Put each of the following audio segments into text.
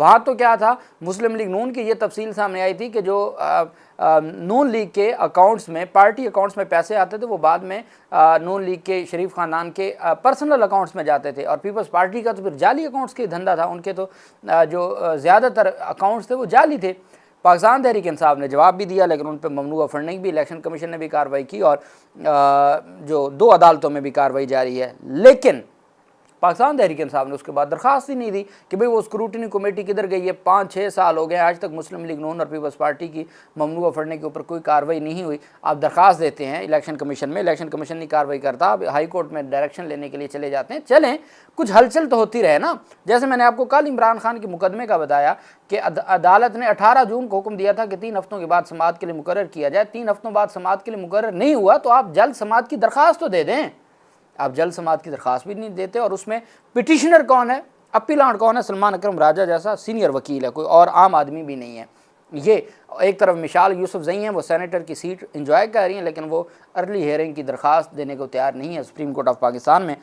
وہاں تو کیا تھا، مسلم لیگ نون کی یہ تفصیل سامنے آئی تھی کہ جو نون لیگ کے اکاؤنٹس میں، پارٹی اکاؤنٹس میں پیسے آتے تھے وہ بعد میں نون لیگ کے شریف خاندان کے پرسنل اکاؤنٹس میں جاتے تھے، اور پیپلز پارٹی کا تو پھر جعلی اکاؤنٹس کی دھندا تھا، ان کے تو جو زیادہ تر اکاؤنٹس تھے وہ جعلی تھے۔ پاکستان تحریک انصاف نے جواب بھی دیا، لیکن ان پہ ممنوعہ فنڈنگ بھی، الیکشن کمیشن نے بھی کارروائی کی، اور جو 2 عدالتوں میں بھی کارروائی جاری ہے، لیکن پاکستان تحریک انصاف نے اس کے بعد درخواست ہی نہیں دی کہ بھئی وہ اسکروٹنی کمیٹی کدھر گئی ہے۔ 5-6 سال ہو گئے آج تک مسلم لیگ نون اور پیپلز پارٹی کی ممنوعہ فنڈنگ کے اوپر کوئی کارروائی نہیں ہوئی۔ آپ درخواست دیتے ہیں الیکشن کمیشن میں، الیکشن کمیشن نہیں کارروائی کرتا، آپ ہائی کورٹ میں ڈائریکشن لینے کے لیے چلے جاتے ہیں، چلیں کچھ ہلچل تو ہوتی رہے نا۔ جیسے میں نے آپ کو کل عمران خان کے مقدمے کا بتایا کہ عدالت نے 18 جون کو حکم دیا تھا کہ 3 ہفتوں کے بعد سماعت کے لیے مقرر کیا جائے، 3 ہفتوں بعد سماعت کے لیے مقرر نہیں ہوا تو آپ جلد سماعت کی درخواست تو دے دیں۔ آپ جلد سماعت کی درخواست بھی نہیں دیتے، اور اس میں پٹیشنر کون ہے، اپیلانٹ کون ہے، سلمان اکرم راجہ جیسا سینئر وکیل ہے، کوئی اور عام آدمی بھی نہیں ہے۔ یہ ایک طرف مشال یوسف زئی ہیں، وہ سینیٹر کی سیٹ انجوائے کر رہی ہیں، لیکن وہ ارلی ہیئرنگ کی درخواست دینے کو تیار نہیں ہے سپریم کورٹ آف پاکستان میں۔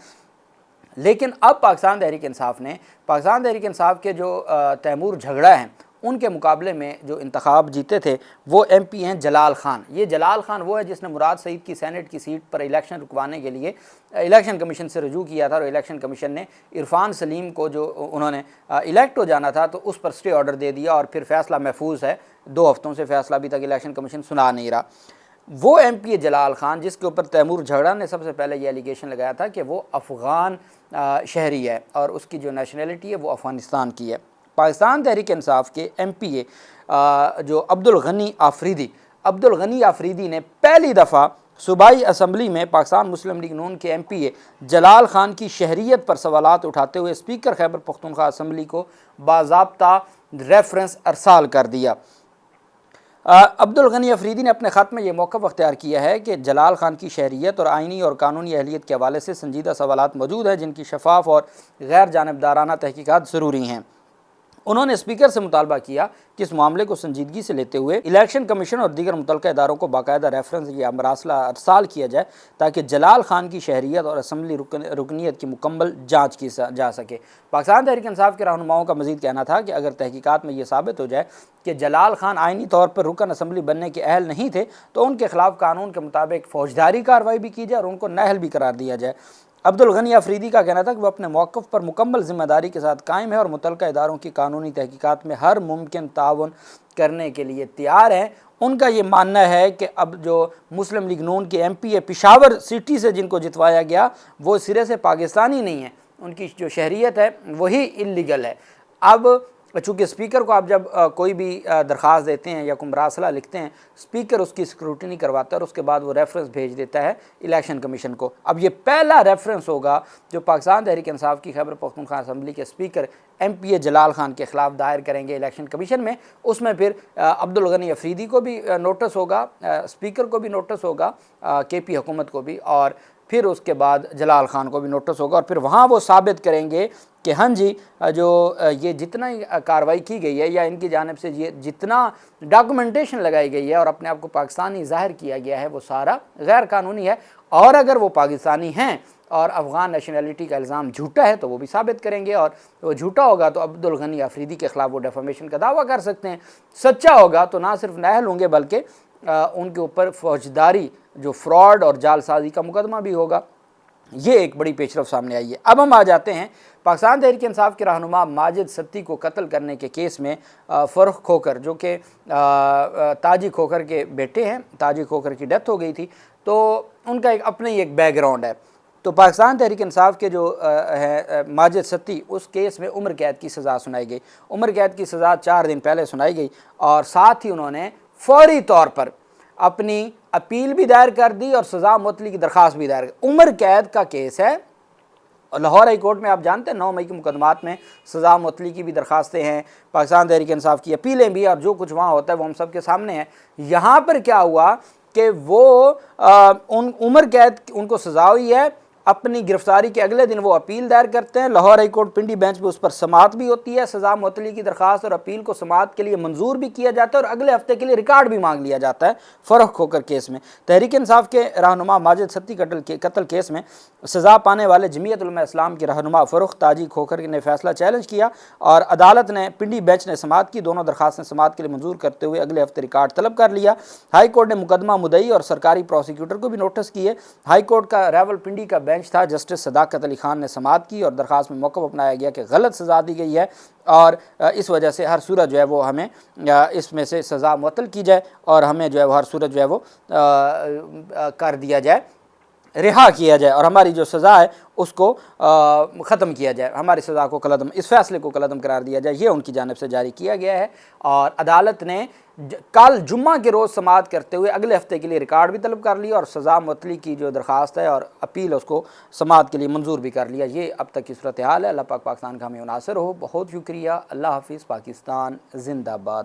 لیکن اب پاکستان تحریک انصاف کے جو تیمور جھگڑا ہیں ان کے مقابلے میں جو انتخاب جیتے تھے وہ ایم پی ہیں جلال خان۔ یہ جلال خان وہ ہے جس نے مراد سعید کی سینٹ کی سیٹ پر الیکشن رکوانے کے لیے الیکشن کمیشن سے رجوع کیا تھا، اور الیکشن کمیشن نے عرفان سلیم کو جو انہوں نے الیکٹ ہو جانا تھا تو اس پر سٹے آرڈر دے دیا، اور پھر فیصلہ محفوظ ہے، 2 ہفتوں سے فیصلہ ابھی تک الیکشن کمیشن سنا نہیں رہا۔ وہ ایم پی جلال خان جس کے اوپر تیمور جھگڑا نے سب سے پہلے یہ ایلیگیشن لگایا تھا کہ وہ افغان شہری ہے اور اس کی جو نیشنلٹی ہے وہ افغانستان کی ہے۔ پاکستان تحریک انصاف کے ایم پی اے جو عبدالغنی آفریدی نے پہلی دفعہ صوبائی اسمبلی میں پاکستان مسلم لیگ نون کے ایم پی اے جلال خان کی شہریت پر سوالات اٹھاتے ہوئے اسپیکر خیبر پختونخوا اسمبلی کو باضابطہ ریفرنس ارسال کر دیا۔ عبدالغنی آفریدی نے اپنے خط میں یہ موقف اختیار کیا ہے کہ جلال خان کی شہریت اور آئینی اور قانونی اہلیت کے حوالے سے سنجیدہ سوالات موجود ہیں جن کی شفاف اور غیر جانبدارانہ تحقیقات ضروری ہیں۔ انہوں نے اسپیکر سے مطالبہ کیا کہ اس معاملے کو سنجیدگی سے لیتے ہوئے الیکشن کمیشن اور دیگر متعلقہ اداروں کو باقاعدہ ریفرنس یا مراسلہ ارسال کیا جائے تاکہ جلال خان کی شہریت اور اسمبلی رکنیت کی مکمل جانچ کی جا سکے۔ پاکستان تحریک انصاف کے رہنماؤں کا مزید کہنا تھا کہ اگر تحقیقات میں یہ ثابت ہو جائے کہ جلال خان آئینی طور پر رکن اسمبلی بننے کے اہل نہیں تھے تو ان کے خلاف قانون کے مطابق فوجداری کارروائی بھی کی جائے اور ان کو نااہل بھی قرار دیا جائے۔ عبدالغنی آفریدی کا کہنا تھا کہ وہ اپنے موقف پر مکمل ذمہ داری کے ساتھ قائم ہے اور متعلقہ اداروں کی قانونی تحقیقات میں ہر ممکن تعاون کرنے کے لیے تیار ہیں۔ ان کا یہ ماننا ہے کہ اب جو مسلم لیگ نون کے ایم پی اے پشاور سٹی سے جن کو جتوایا گیا وہ سرے سے پاکستانی نہیں ہیں، ان کی جو شہریت ہے وہی انلیگل ہے۔ اب چونکہ اسپیکر کو آپ جب کوئی بھی درخواست دیتے ہیں یا کوئی مراسلہ لکھتے ہیں، اسپیکر اس کی اسکروٹنی کرواتا ہے اور اس کے بعد وہ ریفرنس بھیج دیتا ہے الیکشن کمیشن کو۔ اب یہ پہلا ریفرنس ہوگا جو پاکستان تحریک انصاف کی خیبر پختونخوا اسمبلی کے اسپیکر ایم پی اے جلال خان کے خلاف دائر کریں گے الیکشن کمیشن میں۔ اس میں پھر عبدالغنی آفریدی کو بھی نوٹس ہوگا، اسپیکر کو بھی نوٹس ہوگا، کے پی حکومت کو بھی، اور پھر اس کے بعد جلال خان کو بھی نوٹس ہوگا، اور پھر وہاں وہ ثابت کریں گے کہ ہاں جی جو یہ جتنا کارروائی کی گئی ہے یا ان کی جانب سے یہ جتنا ڈاکومنٹیشن لگائی گئی ہے اور اپنے آپ کو پاکستانی ظاہر کیا گیا ہے وہ سارا غیر قانونی ہے، اور اگر وہ پاکستانی ہیں اور افغان نیشنلٹی کا الزام جھوٹا ہے تو وہ بھی ثابت کریں گے، اور وہ جھوٹا ہوگا تو عبدالغنی آفریدی کے خلاف وہ ڈیفیمیشن کا دعویٰ کر سکتے ہیں، سچا ہوگا تو نہ صرف نااہل ہوں گے بلکہ ان کے اوپر فوجداری جو فراڈ اور جال سازی کا مقدمہ بھی ہوگا۔ یہ ایک بڑی پیش رفت سامنے آئی ہے۔ اب ہم آ جاتے ہیں پاکستان تحریک انصاف کے رہنما ماجد ستی کو قتل کرنے کے کیس میں فرخ کھوکھر جو کہ تاجی کھوکھر کے بیٹے ہیں، تاجی کھوکھر کی ڈیتھ ہو گئی تھی، تو ان کا ایک اپنے ہی ایک بیک گراؤنڈ ہے۔ تو پاکستان تحریک انصاف کے جو ہے ماجد ستی، اس کیس میں عمر قید کی سزا سنائی گئی۔ عمر قید کی سزا 4 دن پہلے سنائی گئی، اور ساتھ ہی انہوں نے فوری طور پر اپنی اپیل بھی دائر کر دی اور سزا معطلی کی درخواست بھی دائر کر۔ عمر قید کا کیس ہے، لاہور ہائی کورٹ میں آپ جانتے ہیں 9 مئی کے مقدمات میں سزا معطلی کی بھی درخواستیں ہیں، پاکستان تحریک انصاف کی اپیلیں بھی، اور جو کچھ وہاں ہوتا ہے وہ ہم سب کے سامنے ہے۔ یہاں پر کیا ہوا کہ وہ عمر قید ان کو سزا ہوئی ہے، اپنی گرفتاری کے اگلے دن وہ اپیل دائر کرتے ہیں۔ Lahore high court Pindi bench پہ اس پر سماعت بھی ہوتی ہے، سزا معطلی کی درخواست اور اپیل کو سماعت کے لیے منظور بھی کیا جاتا ہے اور اگلے ہفتے کے لیے ریکارڈ بھی مانگ لیا جاتا ہے فروخ کھوکھر کیس میں۔ تحریک انصاف کے رہنما ماجد ستی قتل کیس میں سزا پانے والے جمعیت علماء اسلام کے رہنما فروخ تاجی کھوکھر نے فیصلہ چیلنج کیا اور عدالت نے پنڈی بینچ نے سماعت کی، دونوں درخواستیں سماعت کے لیے منظور کرتے ہوئے اگلے ہفتے ریکارڈ طلب کر لیا۔ ہائی کورٹ نے مقدمہ مدعی اور سرکاری پروسیکیوٹر کو بھی نوٹس کیے۔ ہائی کورٹ کا راول پنڈی کا بینچ تھا، جسٹس صداقت علی خان نے سماعت کی اور درخواست میں موقف اپنایا گیا کہ غلط سزا دی گئی ہے اور اس وجہ سے ہر صورت جو ہے وہ ہمیں اس میں سے سزا معطل کی جائے اور ہمیں جو ہے وہ ہر صورت جو ہے وہ کر دیا جائے، رہا کیا جائے اور ہماری جو سزا ہے اس کو ختم کیا جائے، ہماری سزا کو کالعدم، اس فیصلے کو کالعدم قرار دیا جائے، یہ ان کی جانب سے جاری کیا گیا ہے۔ اور عدالت نے کل جمعہ کے روز سماعت کرتے ہوئے اگلے ہفتے کے لیے ریکارڈ بھی طلب کر لیا اور سزا معطلی کی جو درخواست ہے اور اپیل اس کو سماعت کے لیے منظور بھی کر لیا۔ یہ اب تک کی صورتحال ہے۔ اللہ پاک پاکستان کا ہمیں ناصر ہو۔ بہت شکریہ۔ اللہ حافظ۔ پاکستان زندہ باد۔